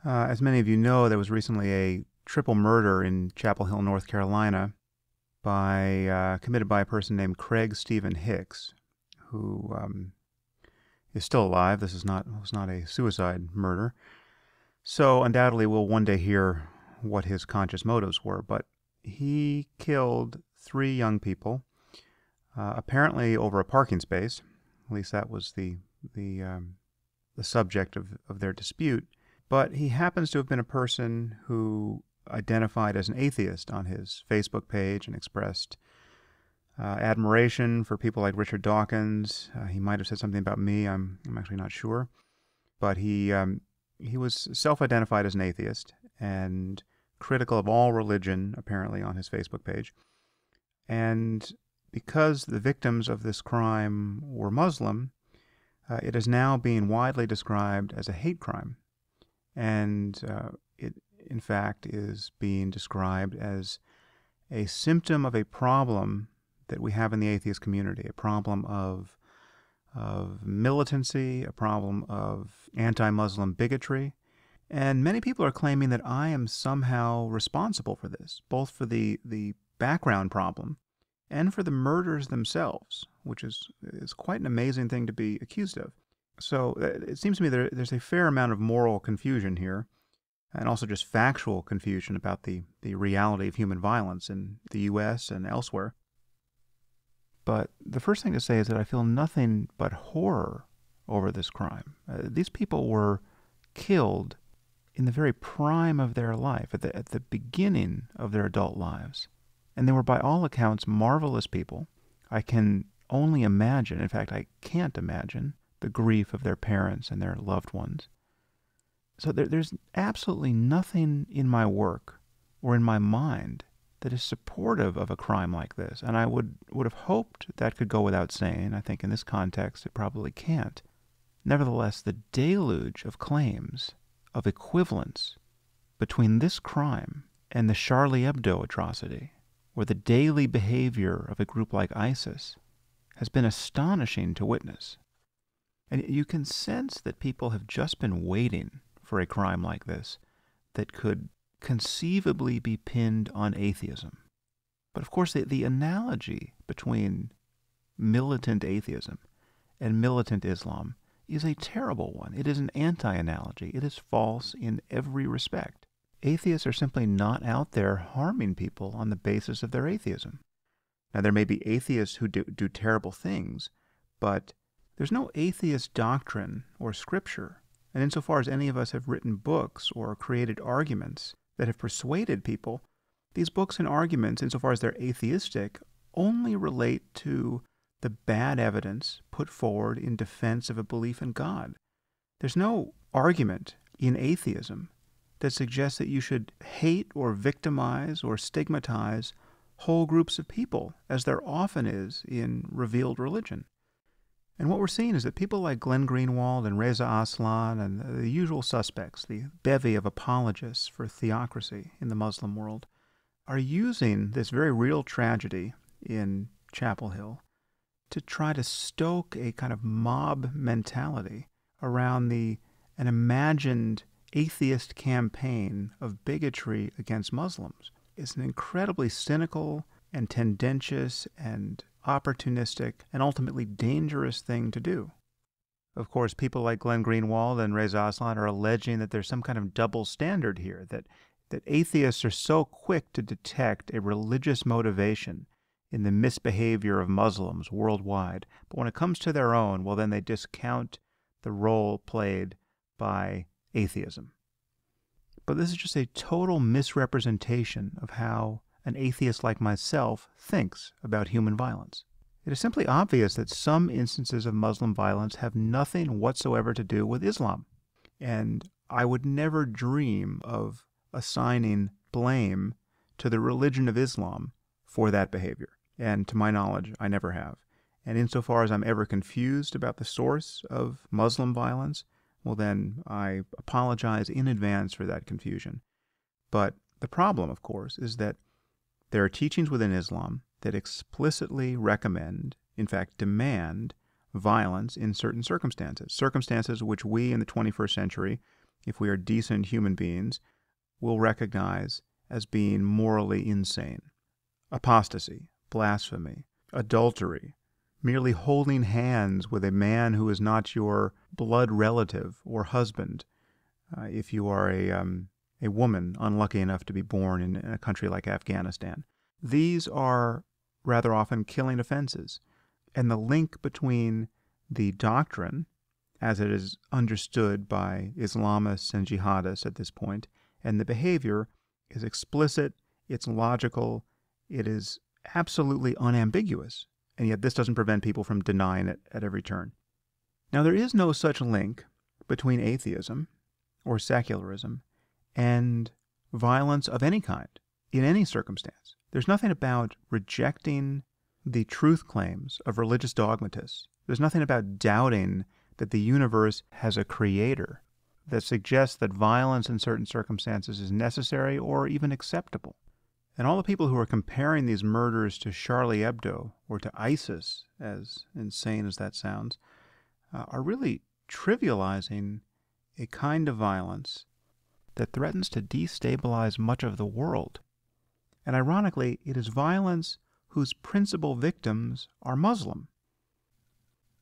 As many of you know, there was recently a triple murder in Chapel Hill, North Carolina, committed by a person named Craig Stephen Hicks, who is still alive. This was not a suicide murder. So undoubtedly we'll one day hear what his conscious motives were. But he killed 3 young people, apparently over a parking space. At least that was the subject of their dispute. But he happens to have been a person who identified as an atheist on his Facebook page and expressed admiration for people like Richard Dawkins. He might have said something about me. I'm actually not sure. But he was self-identified as an atheist and critical of all religion, apparently, on his Facebook page. And because the victims of this crime were Muslim, it is now being widely described as a hate crime. And it, in fact, is being described as a symptom of a problem that we have in the atheist community, a problem of militancy, a problem of anti-Muslim bigotry. And many people are claiming that I am somehow responsible for this, both for the background problem and for the murders themselves, which is quite an amazing thing to be accused of. So it seems to me there's a fair amount of moral confusion here, and also just factual confusion about the reality of human violence in the U.S. and elsewhere. But the first thing to say is that I feel nothing but horror over this crime. These people were killed in the very prime of their life, at the beginning of their adult lives. And they were, by all accounts, marvelous people. I can only imagine, in fact, I can't imagine, the grief of their parents and their loved ones. So there's absolutely nothing in my work or in my mind that is supportive of a crime like this. And I would have hoped that could go without saying. I think in this context it probably can't. Nevertheless, the deluge of claims of equivalence between this crime and the Charlie Hebdo atrocity, or the daily behavior of a group like ISIS, has been astonishing to witness. And you can sense that people have just been waiting for a crime like this that could conceivably be pinned on atheism. But of course, the analogy between militant atheism and militant Islam is a terrible one. It is an anti-analogy. It is false in every respect. Atheists are simply not out there harming people on the basis of their atheism. Now, there may be atheists who do terrible things, but there's no atheist doctrine or scripture. And insofar as any of us have written books or created arguments that have persuaded people, these books and arguments, insofar as they're atheistic, only relate to the bad evidence put forward in defense of a belief in God. There's no argument in atheism that suggests that you should hate or victimize or stigmatize whole groups of people, as there often is in revealed religion. And what we're seeing is that people like Glenn Greenwald and Reza Aslan and the usual suspects, the bevy of apologists for theocracy in the Muslim world, are using this very real tragedy in Chapel Hill to try to stoke a kind of mob mentality around an imagined atheist campaign of bigotry against Muslims. It's an incredibly cynical and tendentious and opportunistic and ultimately dangerous thing to do. Of course, people like Glenn Greenwald and Reza Aslan are alleging that there's some kind of double standard here, that atheists are so quick to detect a religious motivation in the misbehavior of Muslims worldwide, but when it comes to their own, well, then they discount the role played by atheism. But this is just a total misrepresentation of how an atheist like myself thinks about human violence. It is simply obvious that some instances of Muslim violence have nothing whatsoever to do with Islam. And I would never dream of assigning blame to the religion of Islam for that behavior. And to my knowledge, I never have. And insofar as I'm ever confused about the source of Muslim violence, well then I apologize in advance for that confusion. But the problem, of course, is that there are teachings within Islam that explicitly recommend, in fact demand, violence in certain circumstances, circumstances which we in the 21st century if we are decent human beings, will recognize as being morally insane. Apostasy, blasphemy, adultery, merely holding hands with a man who is not your blood relative or husband, if you are a woman unlucky enough to be born in a country like Afghanistan. These are rather often killing offenses. And the link between the doctrine, as it is understood by Islamists and jihadists at this point, and the behavior is explicit, it's logical, it is absolutely unambiguous. And yet this doesn't prevent people from denying it at every turn. Now, there is no such link between atheism or secularism and violence of any kind, in any circumstance. There's nothing about rejecting the truth claims of religious dogmatists. There's nothing about doubting that the universe has a creator that suggests that violence in certain circumstances is necessary or even acceptable. And all the people who are comparing these murders to Charlie Hebdo or to ISIS, as insane as that sounds, are really trivializing a kind of violence that threatens to destabilize much of the world. And ironically, it is violence whose principal victims are Muslim.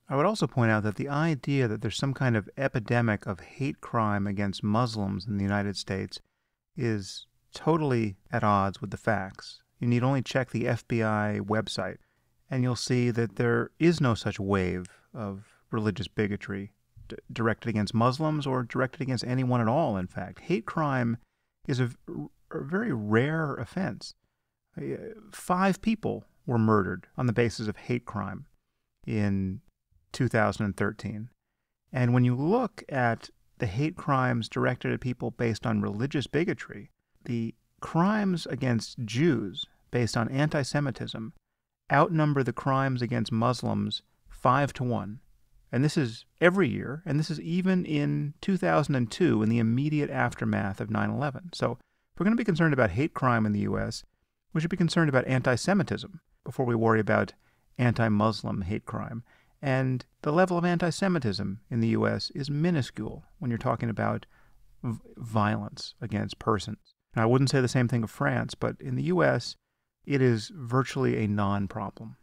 I would also point out that the idea that there's some kind of epidemic of hate crime against Muslims in the United States is totally at odds with the facts. You need only check the FBI website, and you'll see that there is no such wave of religious bigotry directed against Muslims or directed against anyone at all, in fact. Hate crime is a very rare offense. 5 people were murdered on the basis of hate crime in 2013. And when you look at the hate crimes directed at people based on religious bigotry, the crimes against Jews based on anti-Semitism outnumber the crimes against Muslims 5-1. And this is every year, and this is even in 2002 in the immediate aftermath of 9/11. So if we're going to be concerned about hate crime in the U.S., we should be concerned about anti-Semitism before we worry about anti-Muslim hate crime. And the level of anti-Semitism in the U.S. is minuscule when you're talking about violence against persons. Now, I wouldn't say the same thing of France, but in the U.S., it is virtually a non-problem,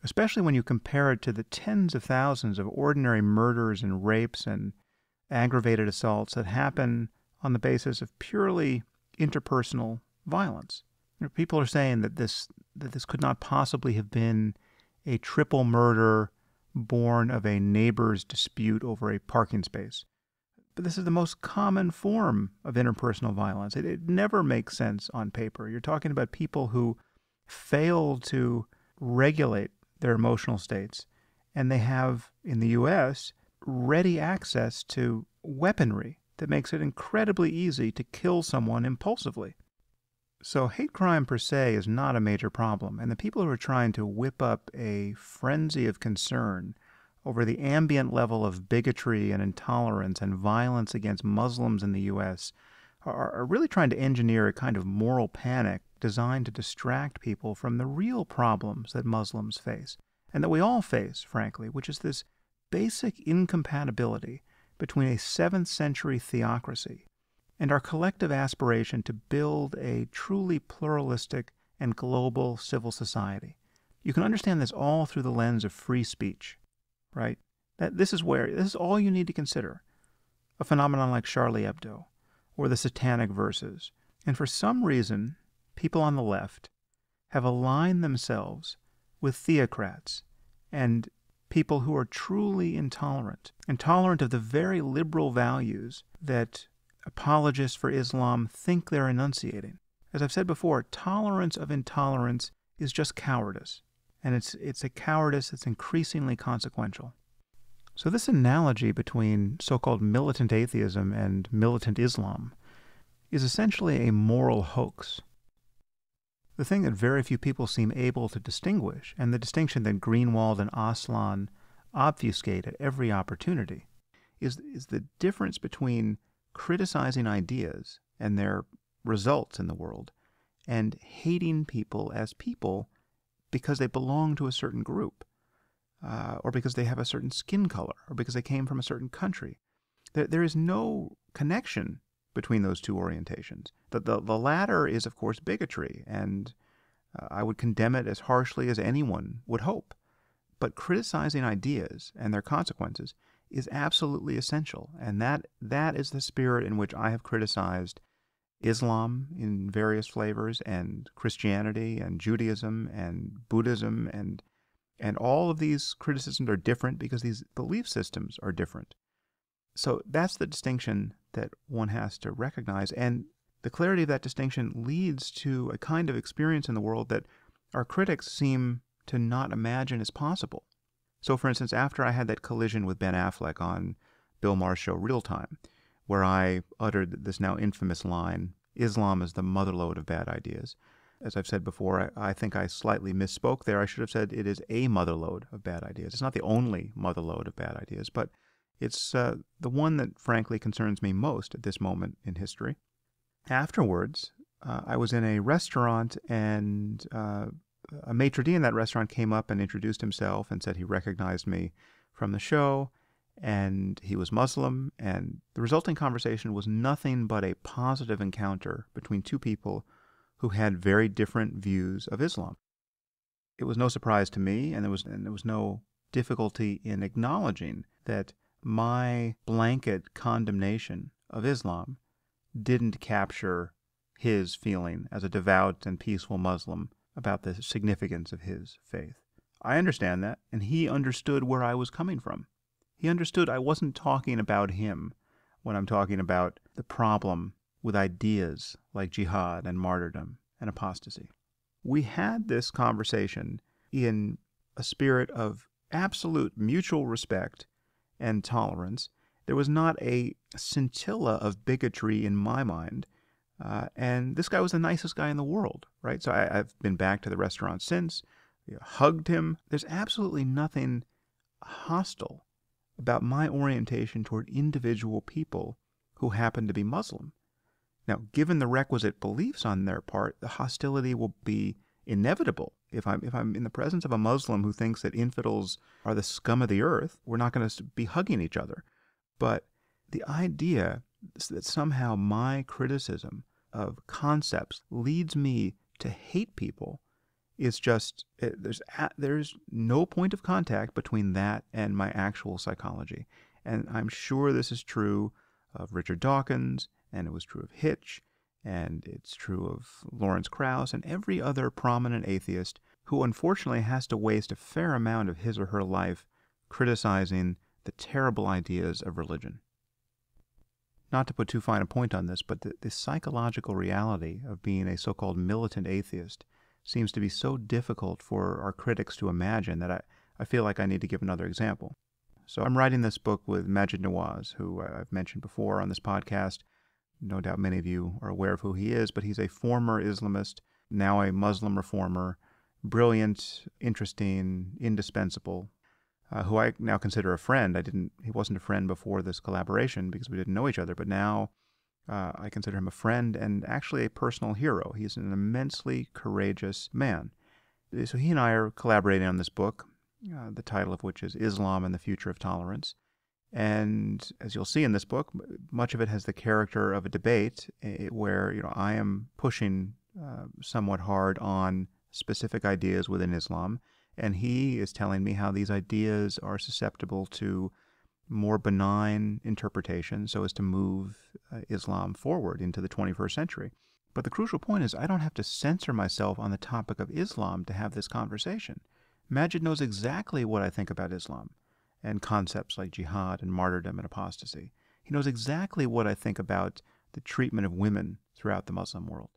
especially when you compare it to the tens of thousands of ordinary murders and rapes and aggravated assaults that happen on the basis of purely interpersonal violence. People are saying that this could not possibly have been a triple murder born of a neighbor's dispute over a parking space. But this is the most common form of interpersonal violence. It never makes sense on paper. You're talking about people who fail to regulate their emotional states, and they have, in the U.S., ready access to weaponry that makes it incredibly easy to kill someone impulsively. So hate crime per se is not a major problem, and the people who are trying to whip up a frenzy of concern over the ambient level of bigotry and intolerance and violence against Muslims in the U.S. are really trying to engineer a kind of moral panic designed to distract people from the real problems that Muslims face, and that we all face, frankly, which is this basic incompatibility between a 7th century theocracy and our collective aspiration to build a truly pluralistic and global civil society. You can understand this all through the lens of free speech, right? This is all you need to consider. A phenomenon like Charlie Hebdo or the Satanic Verses. And for some reason, people on the left have aligned themselves with theocrats and people who are truly intolerant of the very liberal values that apologists for Islam think they're enunciating. As I've said before, tolerance of intolerance is just cowardice, and it's a cowardice that's increasingly consequential. So this analogy between so-called militant atheism and militant Islam is essentially a moral hoax. The thing that very few people seem able to distinguish, and the distinction that Greenwald and Aslan obfuscate at every opportunity, is the difference between criticizing ideas and their results in the world and hating people as people because they belong to a certain group, or because they have a certain skin color, or because they came from a certain country. There is no connection between those two orientations. The latter is, of course, bigotry, and I would condemn it as harshly as anyone would hope. But criticizing ideas and their consequences is absolutely essential, and that is the spirit in which I have criticized Islam in various flavors, and Christianity, and Judaism, and Buddhism, and all of these criticisms are different because these belief systems are different. So that's the distinction that one has to recognize, and the clarity of that distinction leads to a kind of experience in the world that our critics seem to not imagine is possible. So, for instance, after I had that collision with Ben Affleck on Bill Maher's show Real Time, where I uttered this now infamous line, Islam is the motherlode of bad ideas. As I've said before, I think I slightly misspoke there. I should have said it is a motherlode of bad ideas. It's not the only motherlode of bad ideas, but it's the one that frankly concerns me most at this moment in history. Afterwards, I was in a restaurant, and a maitre d' in that restaurant came up and introduced himself and said he recognized me from the show, and he was Muslim, and the resulting conversation was nothing but a positive encounter between two people who had very different views of Islam. It was no surprise to me, and there was no difficulty in acknowledging that my blanket condemnation of Islam didn't capture his feeling as a devout and peaceful Muslim about the significance of his faith. I understand that, and he understood where I was coming from. He understood I wasn't talking about him when I'm talking about the problem with ideas like jihad and martyrdom and apostasy. We had this conversation in a spirit of absolute mutual respect and tolerance. There was not a scintilla of bigotry in my mind. And this guy was the nicest guy in the world, right? So I've been back to the restaurant since, hugged him. There's absolutely nothing hostile about my orientation toward individual people who happen to be Muslim. Now, given the requisite beliefs on their part, the hostility will be inevitable. If I'm in the presence of a Muslim who thinks that infidels are the scum of the earth, we're not going to be hugging each other. But the idea that somehow my criticism of concepts leads me to hate people is just, there's no point of contact between that and my actual psychology. And I'm sure this is true of Richard Dawkins, and it was true of Hitch, and it's true of Lawrence Krauss, and every other prominent atheist who unfortunately has to waste a fair amount of his or her life criticizing the terrible ideas of religion. Not to put too fine a point on this, but the psychological reality of being a so-called militant atheist seems to be so difficult for our critics to imagine that I feel like I need to give another example. So I'm writing this book with Maajid Nawaz, who I've mentioned before on this podcast. No doubt many of you are aware of who he is, but he's a former Islamist, now a Muslim reformer, brilliant, interesting, indispensable, who I now consider a friend. He wasn't a friend before this collaboration because we didn't know each other, but now I consider him a friend and actually a personal hero. He's an immensely courageous man. So he and I are collaborating on this book, the title of which is Islam and the Future of Tolerance. And as you'll see in this book, much of it has the character of a debate where I am pushing somewhat hard on specific ideas within Islam, and he is telling me how these ideas are susceptible to more benign interpretation so as to move Islam forward into the 21st century. But the crucial point is I don't have to censor myself on the topic of Islam to have this conversation. Maajid knows exactly what I think about Islam and concepts like jihad and martyrdom and apostasy. He knows exactly what I think about the treatment of women throughout the Muslim world.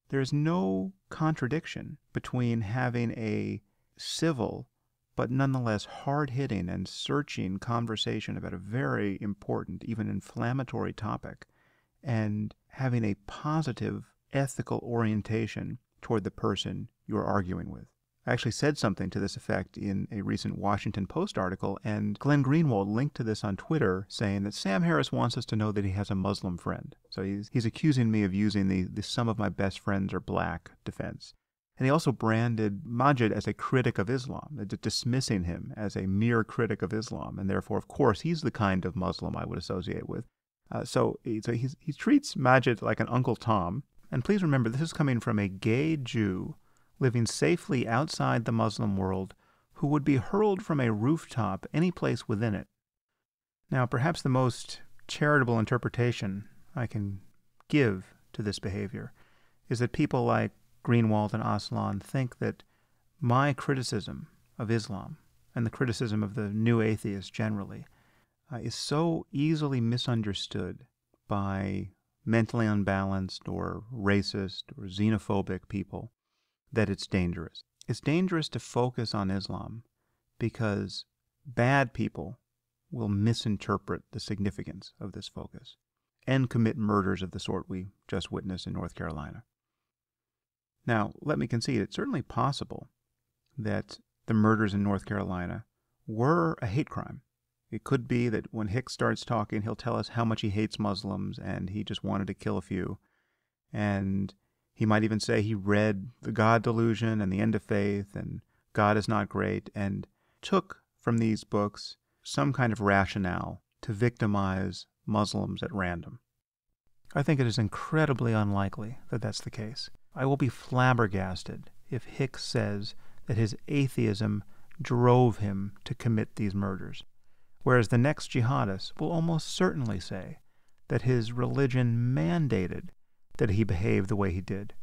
There is no contradiction between having a civil but nonetheless hard-hitting and searching conversation about a very important, even inflammatory topic, and having a positive ethical orientation toward the person you're arguing with. I actually said something to this effect in a recent Washington Post article, and Glenn Greenwald linked to this on Twitter, saying that Sam Harris wants us to know that he has a Muslim friend. So he's accusing me of using the "some of my best friends are black" defense. And he also branded Maajid as a critic of Islam, dismissing him as a mere critic of Islam, and therefore, of course, he's the kind of Muslim I would associate with. He treats Majid like an Uncle Tom. And please remember, this is coming from a gay Jew living safely outside the Muslim world who would be hurled from a rooftop any place within it. Now, perhaps the most charitable interpretation I can give to this behavior is that people like Greenwald and Aslan think that my criticism of Islam and the criticism of the new atheists generally is so easily misunderstood by mentally unbalanced or racist or xenophobic people that it's dangerous. It's dangerous to focus on Islam because bad people will misinterpret the significance of this focus and commit murders of the sort we just witnessed in North Carolina. Now, let me concede, it's certainly possible that the murders in North Carolina were a hate crime. It could be that when Hicks starts talking, he'll tell us how much he hates Muslims and he just wanted to kill a few. And he might even say he read The God Delusion and The End of Faith and God is Not Great and took from these books some kind of rationale to victimize Muslims at random. I think it is incredibly unlikely that that's the case. I will be flabbergasted if Hicks says that his atheism drove him to commit these murders, whereas the next jihadist will almost certainly say that his religion mandated that he behave the way he did.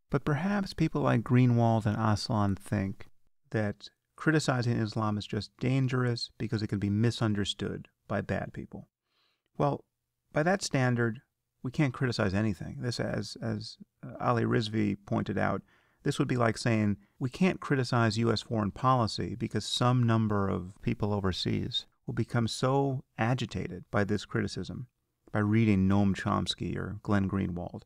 But perhaps people like Greenwald and Aslan think that criticizing Islam is just dangerous because it can be misunderstood by bad people. Well, by that standard, we can't criticize anything. This, as Ali Rizvi pointed out, this would be like saying we can't criticize U.S. foreign policy because some number of people overseas will become so agitated by this criticism, by reading Noam Chomsky or Glenn Greenwald,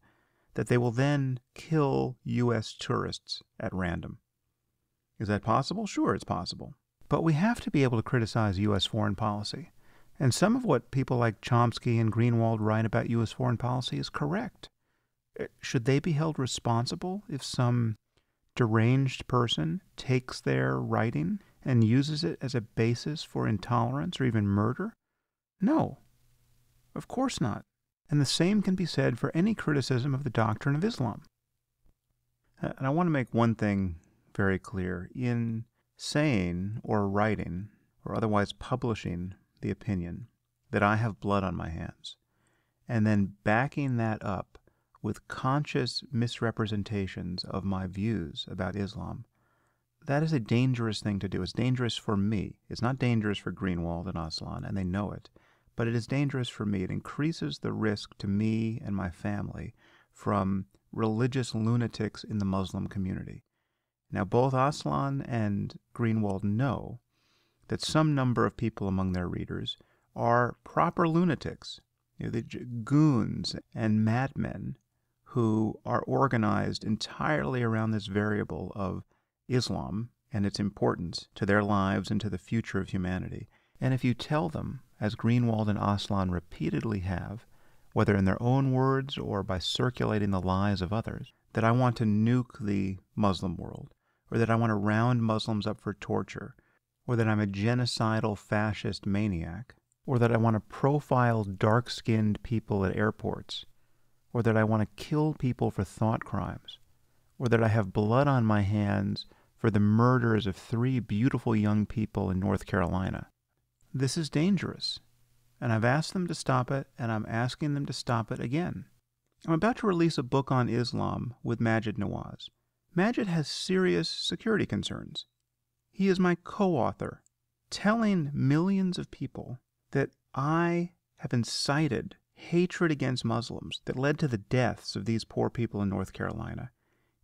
that they will then kill U.S. tourists at random. Is that possible? Sure, it's possible. But we have to be able to criticize U.S. foreign policy. And some of what people like Chomsky and Greenwald write about U.S. foreign policy is correct. Should they be held responsible if some deranged person takes their writing and uses it as a basis for intolerance or even murder? No, of course not. And the same can be said for any criticism of the doctrine of Islam. And I want to make one thing very clear. In saying or writing or otherwise publishing the opinion that I have blood on my hands, and then backing that up with conscious misrepresentations of my views about Islam, that is a dangerous thing to do. It's dangerous for me. It's not dangerous for Greenwald and Aslan, and they know it, but it is dangerous for me. It increases the risk to me and my family from religious lunatics in the Muslim community. Now, both Aslan and Greenwald know that some number of people among their readers are proper lunatics, the goons and madmen who are organized entirely around this variable of Islam and its importance to their lives and to the future of humanity. And if you tell them, as Greenwald and Aslan repeatedly have, whether in their own words or by circulating the lies of others, that I want to nuke the Muslim world, or that I want to round Muslims up for torture, or that I'm a genocidal fascist maniac, or that I want to profile dark-skinned people at airports, or that I want to kill people for thought crimes, or that I have blood on my hands for the murders of 3 beautiful young people in North Carolina. This is dangerous, and I've asked them to stop it, and I'm asking them to stop it again. I'm about to release a book on Islam with Majid Nawaz. Majid has serious security concerns. He is my co-author, telling millions of people that I have incited hatred against Muslims that led to the deaths of these poor people in North Carolina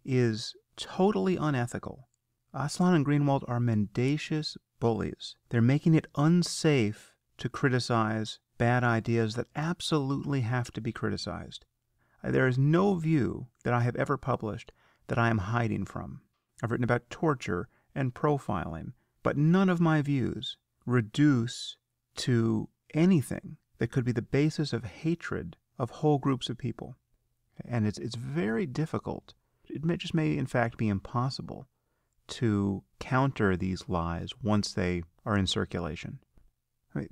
is totally unethical. Aslan and Greenwald are mendacious bullies. They're making it unsafe to criticize bad ideas that absolutely have to be criticized. There is no view that I have ever published that I am hiding from. I've written about torture and profiling, but none of my views reduce to anything that could be the basis of hatred of whole groups of people. And it's very difficult. It may in fact be impossible to counter these lies once they are in circulation.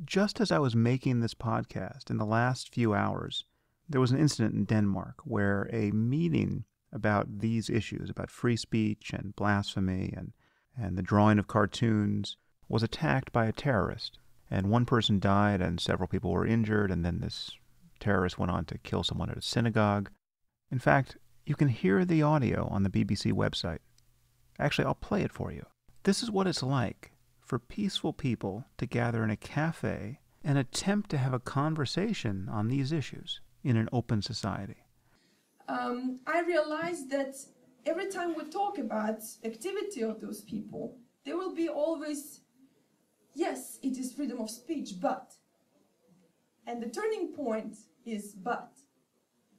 just as I was making this podcast in the last few hours, there was an incident in Denmark where a meeting about these issues, about free speech and blasphemy and the drawing of cartoons, was attacked by a terrorist. And one person died and several people were injured, and then this terrorist went on to kill someone at a synagogue. In fact, you can hear the audio on the BBC website. Actually, I'll play it for you. This is what it's like for peaceful people to gather in a cafe and attempt to have a conversation on these issues in an open society. I realized that every time we talk about activity of those people, there will be always, yes, it is freedom of speech, but. And the turning point is but.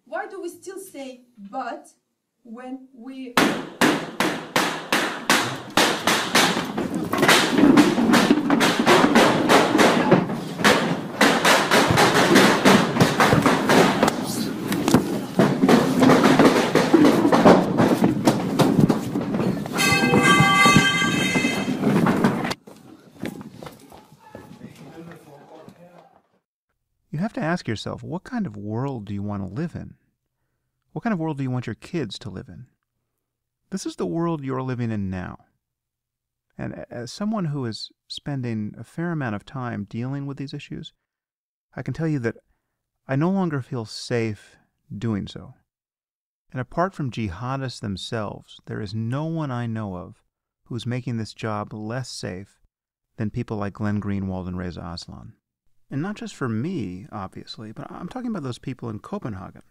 Why do we still say but when we... You have to ask yourself, what kind of world do you want to live in? What kind of world do you want your kids to live in? This is the world you're living in now. And as someone who is spending a fair amount of time dealing with these issues, I can tell you that I no longer feel safe doing so. And apart from jihadists themselves, there is no one I know of who's making this job less safe than people like Glenn Greenwald and Reza Aslan. And not just for me, obviously, but I'm talking about those people in Copenhagen.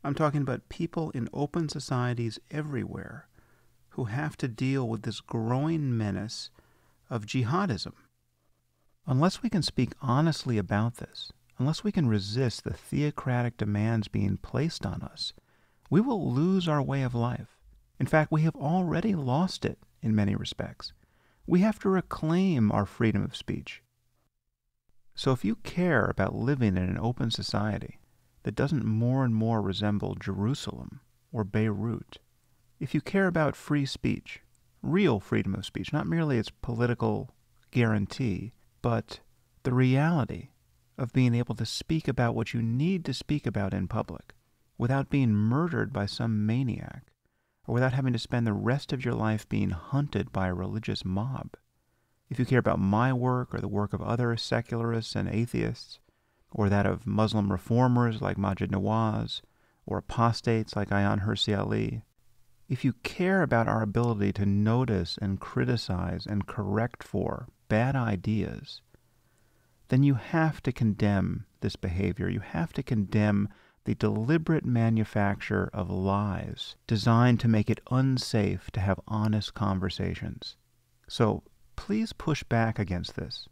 I'm talking about people in open societies everywhere who have to deal with this growing menace of jihadism. Unless we can speak honestly about this, unless we can resist the theocratic demands being placed on us, we will lose our way of life. In fact, we have already lost it in many respects. We have to reclaim our freedom of speech. So if you care about living in an open society that doesn't more and more resemble Jerusalem or Beirut, if you care about free speech, real freedom of speech, not merely its political guarantee, but the reality of being able to speak about what you need to speak about in public without being murdered by some maniac or without having to spend the rest of your life being hunted by a religious mob, if you care about my work or the work of other secularists and atheists, or that of Muslim reformers like Maajid Nawaz, or apostates like Ayaan Hirsi Ali, if you care about our ability to notice and criticize and correct for bad ideas, then you have to condemn this behavior. You have to condemn the deliberate manufacture of lies designed to make it unsafe to have honest conversations. So please push back against this.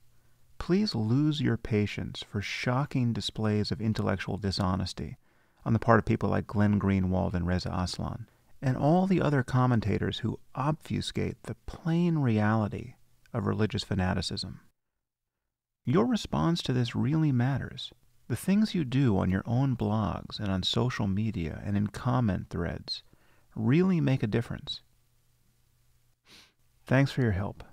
Please lose your patience for shocking displays of intellectual dishonesty on the part of people like Glenn Greenwald and Reza Aslan, and all the other commentators who obfuscate the plain reality of religious fanaticism. Your response to this really matters. The things you do on your own blogs and on social media and in comment threads really make a difference. Thanks for your help.